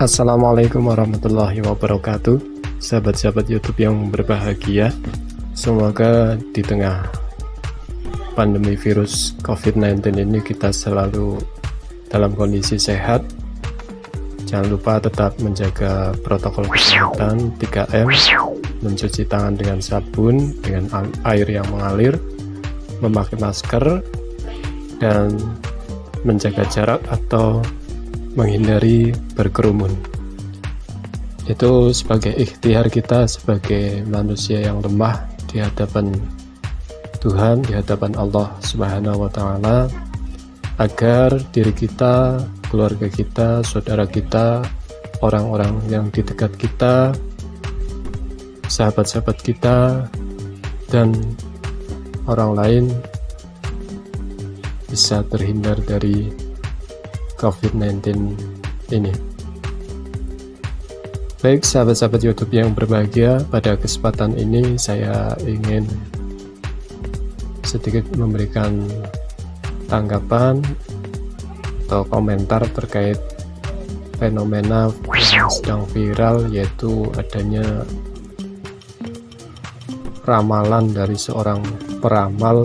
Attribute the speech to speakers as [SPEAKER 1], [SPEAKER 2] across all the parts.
[SPEAKER 1] Assalamualaikum warahmatullahi wabarakatuh. Sahabat-sahabat YouTube yang berbahagia, semoga di tengah pandemi virus COVID-19 ini kita selalu dalam kondisi sehat. Jangan lupa tetap menjaga protokol kesehatan 3M, mencuci tangan dengan sabun dengan air yang mengalir, memakai masker, dan menjaga jarak atau menghindari berkerumun. Itu sebagai ikhtiar kita sebagai manusia yang lemah di hadapan Tuhan, di hadapan Allah Subhanahu wa Ta'ala, agar diri kita, keluarga kita, saudara kita, orang-orang yang di dekat kita, sahabat-sahabat kita, dan orang lain bisa terhindar dari COVID-19 ini. Baik sahabat-sahabat YouTube yang berbahagia, pada kesempatan ini saya ingin sedikit memberikan tanggapan atau komentar terkait fenomena yang sedang viral, yaitu adanya ramalan dari seorang peramal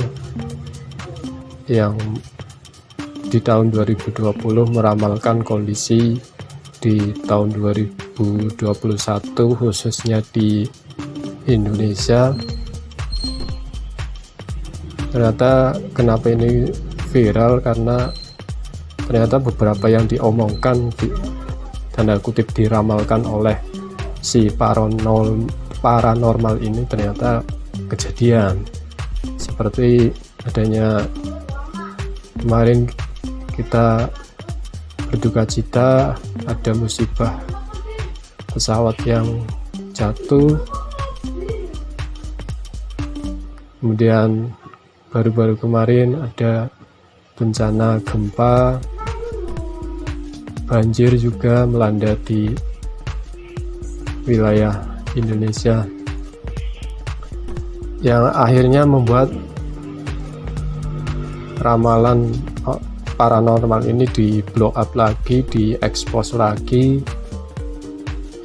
[SPEAKER 1] yang di tahun 2020 meramalkan kondisi di tahun 2021 khususnya di Indonesia. Ternyata kenapa ini viral, karena ternyata beberapa yang diomongkan tanda kutip diramalkan oleh si paranormal ini ternyata kejadian. Seperti adanya kemarin kita berduka cita, ada musibah pesawat yang jatuh, kemudian baru-baru kemarin ada bencana gempa, banjir juga melanda di wilayah Indonesia, yang akhirnya membuat ramalan paranormal ini di blow up lagi, di expose lagi,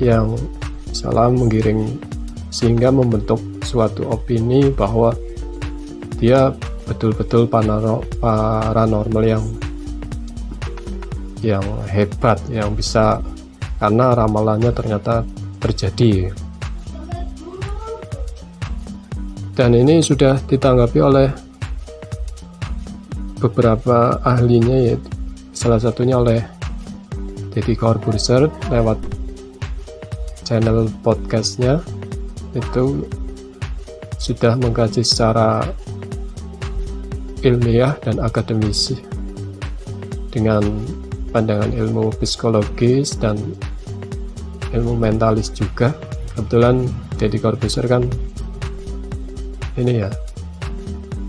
[SPEAKER 1] yang salah menggiring sehingga membentuk suatu opini bahwa dia betul-betul paranormal yang hebat, yang bisa, karena ramalannya ternyata terjadi. Dan ini sudah ditanggapi oleh beberapa ahlinya, yaitu salah satunya oleh Deddy Corbuzier lewat channel podcastnya, itu sudah mengkaji secara ilmiah dan akademis dengan pandangan ilmu psikologis dan ilmu mentalis juga. Kebetulan Deddy Corbuzier kan ini ya,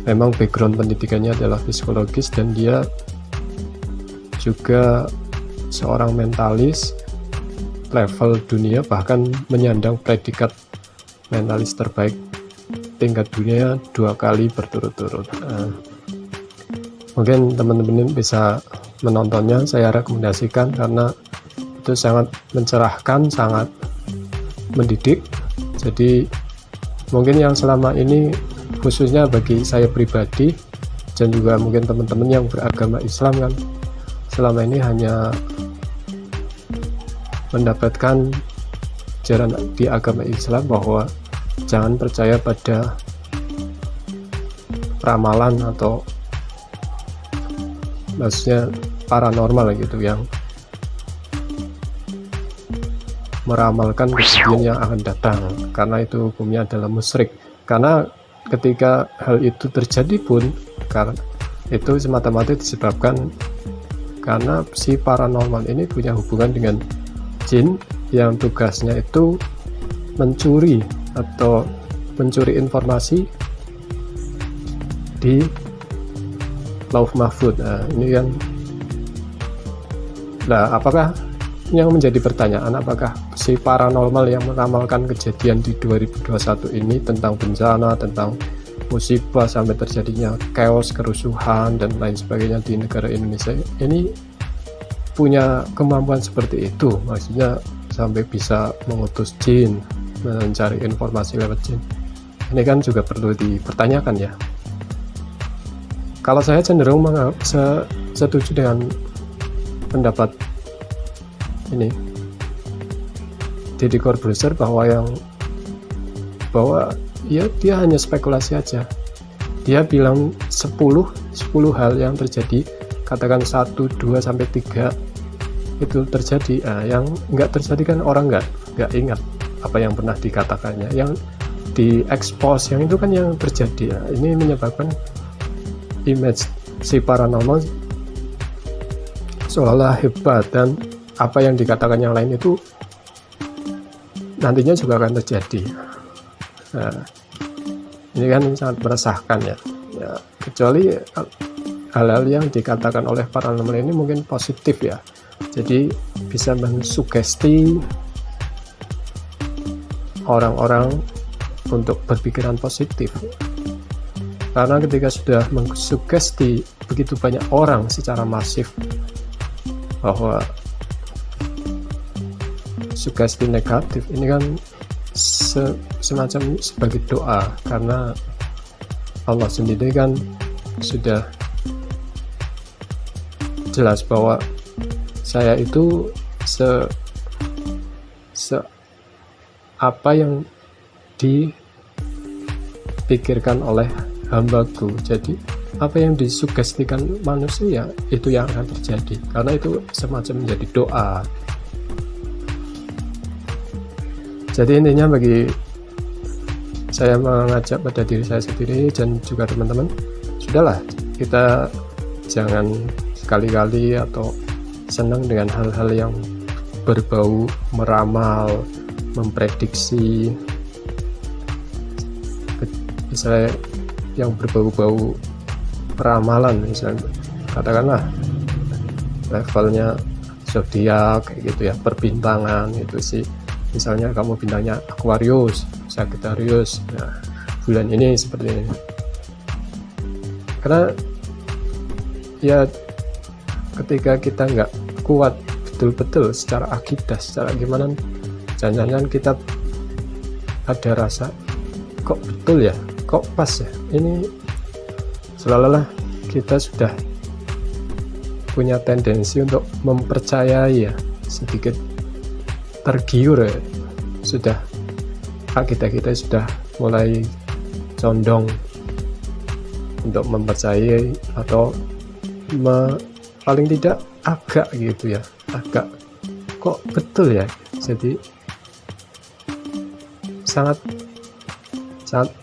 [SPEAKER 1] memang background pendidikannya adalah psikologis, dan dia juga seorang mentalis level dunia, bahkan menyandang predikat mentalis terbaik tingkat dunia 2 kali berturut-turut. Mungkin teman-teman bisa menontonnya, saya rekomendasikan karena itu sangat mencerahkan, sangat mendidik. Jadi mungkin yang selama ini, khususnya bagi saya pribadi dan juga mungkin teman-teman yang beragama Islam kan, selama ini hanya mendapatkan ajaran di agama Islam bahwa jangan percaya pada ramalan atau maksudnya paranormal gitu, yang meramalkan kejadian yang akan datang, karena itu hukumnya adalah musyrik. Karena ketika hal itu terjadi pun, karena itu semata-mata disebabkan karena si paranormal ini punya hubungan dengan jin yang tugasnya itu mencuri atau mencuri informasi di Lauh Mahfud. Nah, ini kan, nah apakah yang menjadi pertanyaan, apakah si paranormal yang meramalkan kejadian di 2021 ini tentang bencana, tentang musibah sampai terjadinya chaos, kerusuhan dan lain sebagainya di negara Indonesia ini punya kemampuan seperti itu, maksudnya sampai bisa mengutus jin, mencari informasi lewat jin. Ini kan juga perlu dipertanyakan ya. Kalau saya cenderung setuju dengan pendapat ini Deddy Corbuzier bahwa ya dia hanya spekulasi aja. Dia bilang 10 hal yang terjadi, katakan 1, 2, sampai 3 itu terjadi. Yang nggak terjadi kan orang nggak ingat apa yang pernah dikatakannya, yang diekspos yang itu kan yang terjadi. Ini menyebabkan image si paranormal seolah hebat, dan apa yang dikatakan yang lain itu nantinya juga akan terjadi. Ini kan sangat meresahkan ya. Kecuali hal-hal yang dikatakan oleh paranormal ini mungkin positif ya, jadi bisa mensugesti orang-orang untuk berpikiran positif. Karena ketika sudah mensugesti begitu banyak orang secara masif bahwa sugesti negatif ini kan semacam sebagai doa, karena Allah sendiri kan sudah jelas bahwa saya itu apa yang dipikirkan oleh hambaku. Jadi apa yang disugestikan manusia itu yang akan terjadi, karena itu semacam menjadi doa. Jadi intinya bagi saya mengajak pada diri saya sendiri dan juga teman-teman, sudahlah, kita jangan sekali-kali atau senang dengan hal-hal yang berbau meramal, memprediksi, misalnya yang berbau-bau peramalan, misalnya katakanlah levelnya zodiak kayak gitu ya, perbintangan itu sih. Misalnya kamu bintangnya Aquarius, Sagittarius, nah, bulan ini seperti ini. Karena ya ketika kita nggak kuat betul-betul secara akidah, secara gimana, jangan-jangan kita ada rasa kok betul ya, kok pas ya, ini seolah-olah kita sudah punya tendensi untuk mempercayai ya, sedikit tergiur ya, sudah akidah kita sudah mulai condong untuk mempercayai, atau paling tidak agak gitu ya, agak kok betul ya. Jadi sangat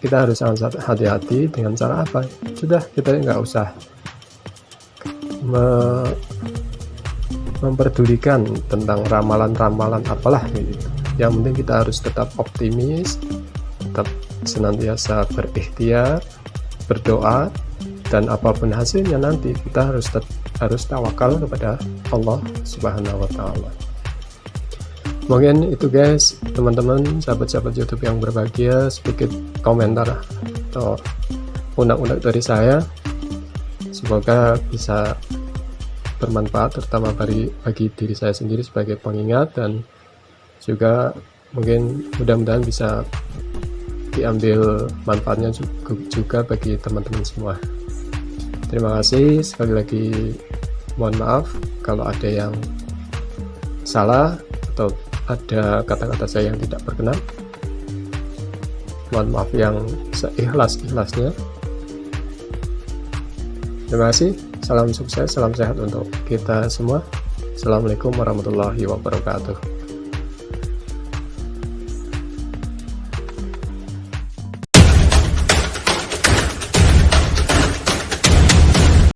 [SPEAKER 1] kita harus sangat hati-hati dengan cara apa. Sudah, kita nggak usah memperdulikan tentang ramalan-ramalan apalah gitu. Yang penting kita harus tetap optimis, tetap senantiasa berikhtiar, berdoa, dan apapun hasilnya nanti kita harus tawakal kepada Allah Subhanahu wa Ta'ala. Mungkin itu guys, teman-teman, sahabat-sahabat YouTube yang berbahagia, sedikit komentar atau unek-unek dari saya. Semoga bisa bermanfaat, terutama bagi diri saya sendiri sebagai pengingat, dan juga mungkin mudah-mudahan bisa diambil manfaatnya juga bagi teman-teman semua. Terima kasih sekali lagi, mohon maaf kalau ada yang salah atau ada kata-kata saya yang tidak berkenan. Mohon maaf yang seikhlas-ikhlasnya. Terima kasih. Salam sukses, salam sehat untuk kita semua. Assalamualaikum warahmatullahi wabarakatuh.